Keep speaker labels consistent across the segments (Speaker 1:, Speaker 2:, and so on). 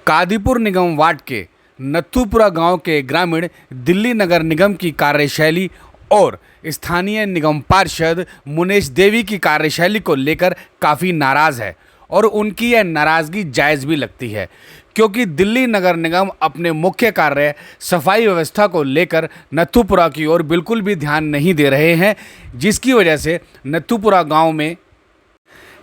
Speaker 1: कादीपुर निगम ward के नथुपुरा गांव के ग्रामीण दिल्ली नगर निगम की कार्यशैली और स्थानीय निगम पार्षद मुनेश देवी की कार्यशैली को लेकर काफ़ी नाराज़ है और उनकी यह नाराज़गी जायज़ भी लगती है, क्योंकि दिल्ली नगर निगम अपने मुख्य कार्य सफाई व्यवस्था को लेकर नथुपुरा की ओर बिल्कुल भी ध्यान नहीं दे रहे हैं, जिसकी वजह से नथुपुरा गांव में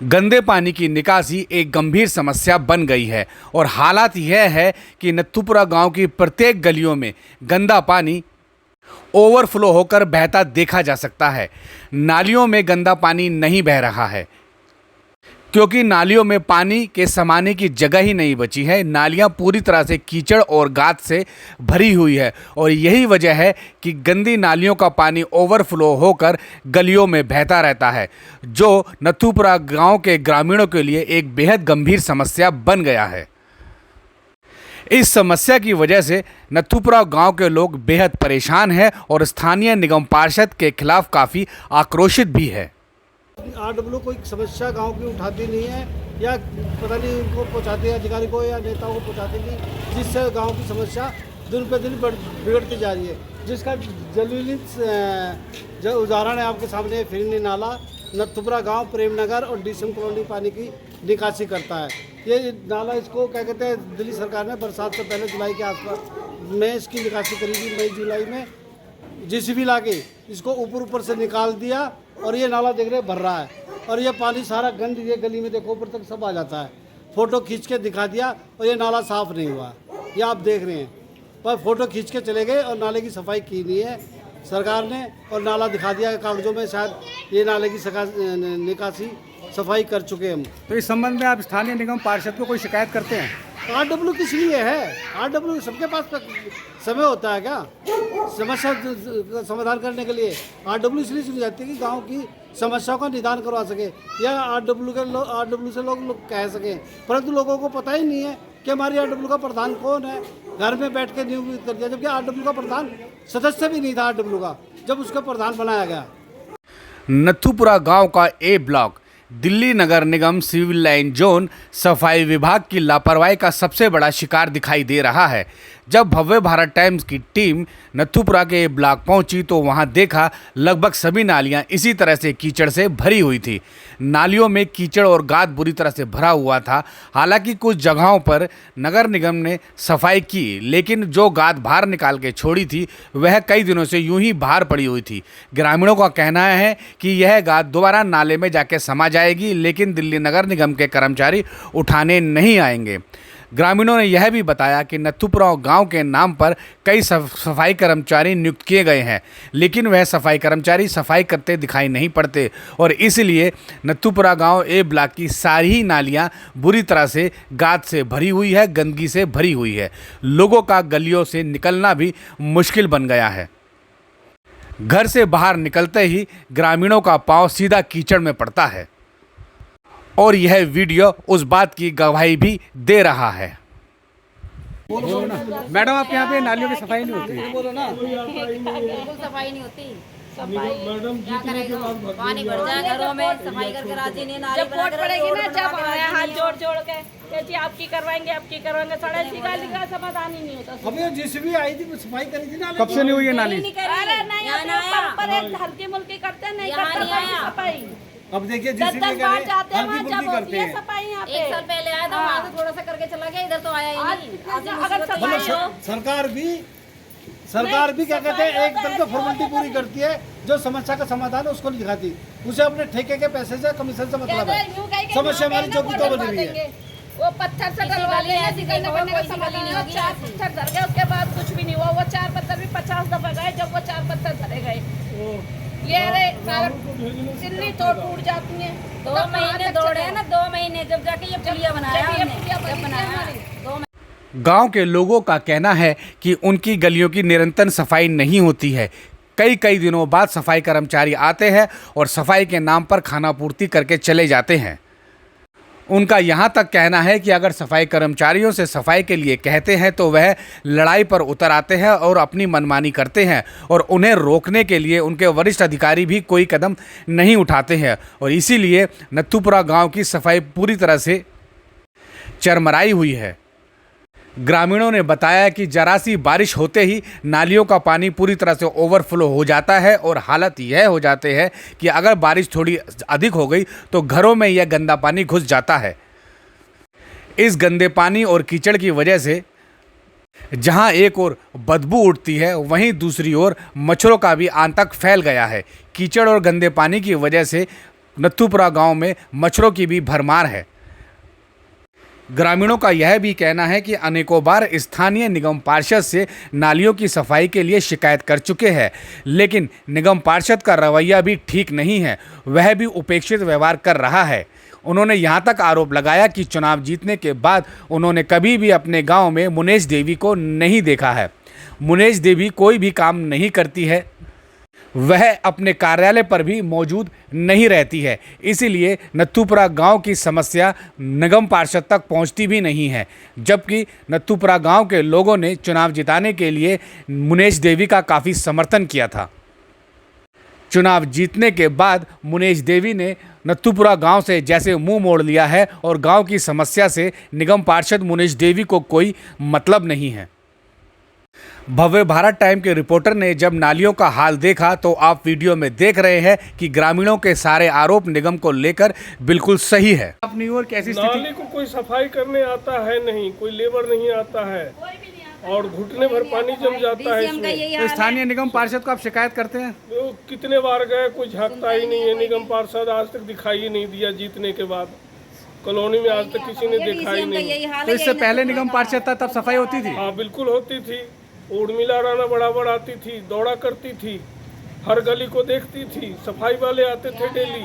Speaker 1: गंदे पानी की निकासी एक गंभीर समस्या बन गई है। और हालात यह है कि नथुपुरा गांव की प्रत्येक गलियों में गंदा पानी ओवरफ्लो होकर बहता देखा जा सकता है। नालियों में गंदा पानी नहीं बह रहा है, क्योंकि नालियों में पानी के समाने की जगह ही नहीं बची है। नालियां पूरी तरह से कीचड़ और गाद से भरी हुई है और यही वजह है कि गंदी नालियों का पानी ओवरफ्लो होकर गलियों में बहता रहता है, जो नथुपुरा गांव के ग्रामीणों के लिए एक बेहद गंभीर समस्या बन गया है। इस समस्या की वजह से नथुपुरा गांव के लोग बेहद परेशान हैं और स्थानीय निगम पार्षद के खिलाफ काफ़ी आक्रोशित भी है।
Speaker 2: आरडब्ल्यू कोई समस्या गांव की उठाती नहीं है, या पता नहीं उनको पहुंचाते अधिकारी को या नेताओं को पहुंचाते नहीं, जिससे गांव की समस्या दिन पे दिन बिगड़ती जा रही है। जिसका जलील उदाहरण है आपके सामने फिरनी नाला नथुपुरा गांव प्रेमनगर और डीसीएम कॉलोनी पानी की निकासी करता है। ये नाला इसको क्या कहते हैं, दिल्ली सरकार ने बरसात से पहले जुलाई के आसपास में इसकी निकासी करी थी। मई जुलाई में जेसीबी लाके इसको ऊपर से निकाल दिया और ये नाला देख रहे भर रहा है और ये पानी सारा गंद ये गली में देखो ऊपर तक सब आ जाता है। फ़ोटो खींच के दिखा दिया और ये नाला साफ़ नहीं हुआ, ये आप देख रहे हैं। पर फ़ोटो खींच के चले गए और नाले की सफाई की नहीं है सरकार ने, और नाला दिखा दिया कागज़ों में, शायद ये नाले की निकासी सफाई कर चुके हम।
Speaker 1: तो इस संबंध में आप स्थानीय निगम पार्षद को कोई शिकायत करते हैं?
Speaker 2: आरडब्ल्यू किस लिए है? आरडब्ल्यू सबके पास समय होता है क्या समस्या समाधान करने के लिए? आरडब्ल्यू इसलिए चुनी जाती है कि गांव की समस्याओं का निदान करवा सके, या आरडब्ल्यू से लोग कह सकें, परंतु लोगों को पता ही नहीं है कि हमारी आरडब्ल्यू का प्रधान कौन है। घर में बैठ के नियुक्त कर दिया, जबकि आरडब्ल्यू का प्रधान सदस्य भी नहीं था आरडब्ल्यू का जब उसका प्रधान बनाया गया।
Speaker 1: नथुपुरा गांव का ए ब्लॉक दिल्ली नगर निगम सिविल लाइन जोन सफाई विभाग की लापरवाही का सबसे बड़ा शिकार दिखाई दे रहा है। जब भव्य भारत टाइम्स की टीम नथुपुरा के ब्लॉक पहुंची तो वहां देखा लगभग सभी नालियां इसी तरह से कीचड़ से भरी हुई थी। नालियों में कीचड़ और गाद बुरी तरह से भरा हुआ था। हालांकि कुछ जगहों पर नगर निगम ने सफाई की, लेकिन जो गाद बाहर निकाल के छोड़ी थी वह कई दिनों से यूं ही बाहर पड़ी हुई थी। ग्रामीणों का कहना है कि यह गाद दोबारा नाले में जाके समा जाएगी, लेकिन दिल्ली नगर निगम के कर्मचारी उठाने नहीं आएंगे। ग्रामीणों ने यह भी बताया कि नथुपुरा गांव के नाम पर कई सफाई कर्मचारी नियुक्त किए गए हैं, लेकिन वह सफाई कर्मचारी सफाई करते दिखाई नहीं पड़ते और इसलिए नथुपुरा गांव ए ब्लॉक की सारी ही नालियां बुरी तरह से गाद से भरी हुई है, गंदगी से भरी हुई है। लोगों का गलियों से निकलना भी मुश्किल बन गया है। घर से बाहर निकलते ही ग्रामीणों का पांव सीधा कीचड़ में पड़ता है और यह वीडियो उस बात की गवाही भी दे रहा है। मैडम, आपके यहाँ पे नालियों की सफाई नहीं होती?
Speaker 2: बोलो ना,
Speaker 3: बिल्कुल सफाई नहीं होती। सफाई क्या करेगा? पानी भर जाए घरों में, सफाई करके राजी नहीं। नाली
Speaker 4: जब वोट पड़ेगी ना, जब आया हाथ जोड़ के जी आपकी करवाएंगे सड़क गाली का समाधान ही नहीं होता।
Speaker 2: अभी जेसीबी आई थी, सफाई करी थी ना।
Speaker 1: कब से नहीं हुई है नाली?
Speaker 4: अरे नहीं, हल्की मुल्की करते नहीं करते सफाई।
Speaker 2: अब देखिए
Speaker 4: 10 बार जाते हैं वहाँ, जब होती है सफाई यहाँ पे।
Speaker 3: 1 साल पहले आया था, वहाँ से थोड़ा सा करके चला गया, इधर तो आया ही नहीं।
Speaker 4: अगर सफाई हो,
Speaker 2: सरकार भी क्या कहते हैं, एक तरफ से फॉर्मेलिटी पूरी करती है, जो समस्या का समाधान है उसको नहीं दिखाती। उसे अपने ठेके के पैसे से कमीशन से मतलब है। समस्या हमारी जो भी तो बनी हुई है,
Speaker 4: वो पत्थर से डलवा लेंगे, ऐसी करने का समाधान नहीं होगा। 4 पत्थर धर गए, उसके बाद कुछ भी नहीं हुआ। वो 4 पत्थर भी 50 दफा गए, जब वो 4 पत्थर धरे गए। ये सारा सिल्ली तो टूट जाती है।
Speaker 3: 2 महीने दौड़े हैं ना, 2 महीने जब जाके ये पुलिया बनाया हमने।
Speaker 1: गांव के लोगों का कहना है कि उनकी गलियों की निरंतर सफाई नहीं होती है। कई दिनों बाद सफाई कर्मचारी आते हैं और सफाई के नाम पर खानापूर्ति करके चले जाते हैं। उनका यहाँ तक कहना है कि अगर सफाई कर्मचारियों से सफाई के लिए कहते हैं तो वह लड़ाई पर उतर आते हैं और अपनी मनमानी करते हैं और उन्हें रोकने के लिए उनके वरिष्ठ अधिकारी भी कोई कदम नहीं उठाते हैं और इसीलिए नथुपुरा गांव की सफाई पूरी तरह से चरमराई हुई है। ग्रामीणों ने बताया कि जरा सी बारिश होते ही नालियों का पानी पूरी तरह से ओवरफ्लो हो जाता है और हालत यह हो जाते हैं कि अगर बारिश थोड़ी अधिक हो गई तो घरों में यह गंदा पानी घुस जाता है। इस गंदे पानी और कीचड़ की वजह से जहां एक ओर बदबू उठती है वहीं दूसरी ओर मच्छरों का भी आतंक फैल गया है। कीचड़ और गंदे पानी की वजह से नत्थूपुरा गांव में मच्छरों की भी भरमार है। ग्रामीणों का यह भी कहना है कि अनेकों बार स्थानीय निगम पार्षद से नालियों की सफाई के लिए शिकायत कर चुके हैं, लेकिन निगम पार्षद का रवैया भी ठीक नहीं है, वह भी उपेक्षित व्यवहार कर रहा है। उन्होंने यहां तक आरोप लगाया कि चुनाव जीतने के बाद उन्होंने कभी भी अपने गांव में मुनेश देवी को नहीं देखा है। मुनेश देवी कोई भी काम नहीं करती है, वह अपने कार्यालय पर भी मौजूद नहीं रहती है, इसीलिए नत्थूपुरा गांव की समस्या निगम पार्षद तक पहुंचती भी नहीं है। जबकि नत्थूपुरा गांव के लोगों ने चुनाव जिताने के लिए मुनेश देवी का काफ़ी समर्थन किया था। चुनाव जीतने के बाद मुनेश देवी ने नत्थूपुरा गांव से जैसे मुंह मोड़ लिया है और गांव की समस्या से निगम पार्षद मुनेश देवी को कोई मतलब नहीं है। भव्य भारत टाइम के रिपोर्टर ने जब नालियों का हाल देखा तो आप वीडियो में देख रहे हैं कि ग्रामीणों के सारे आरोप निगम को लेकर बिल्कुल सही है। अपनी ओर कैसी स्थिति?
Speaker 5: नाली को कोई सफाई करने आता है नहीं, कोई लेबर नहीं आता है और घुटने भर पानी जम जाता है इसमें।
Speaker 1: तो स्थानीय निगम पार्षद को आप शिकायत करते हैं?
Speaker 5: वो कितने बार गए, कोई झांकता ही नहीं है। निगम पार्षद आज तक दिखाई ही नहीं दिया। जीतने के बाद कॉलोनी में आज तक किसी ने देखा ही नहीं।
Speaker 1: तो इससे पहले निगम पार्षद था तब सफाई होती थी?
Speaker 5: हाँ बिल्कुल होती थी। उर्मिला राणा बराबर आती थी, दौड़ा करती थी, हर गली को देखती थी, सफाई वाले आते थे डेली।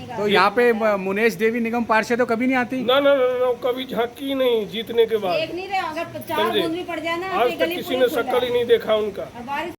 Speaker 1: तो यहाँ पे मुनेश देवी निगम पार्षद कभी नहीं आती?
Speaker 5: ना ना ना ना, कभी झांकी नहीं जीतने के बाद।
Speaker 3: देख नहीं रहे, अगर 4 बूंद भी पड़ जाए ना
Speaker 5: आज तक किसी ने शक्ल ही नहीं देखा उनका।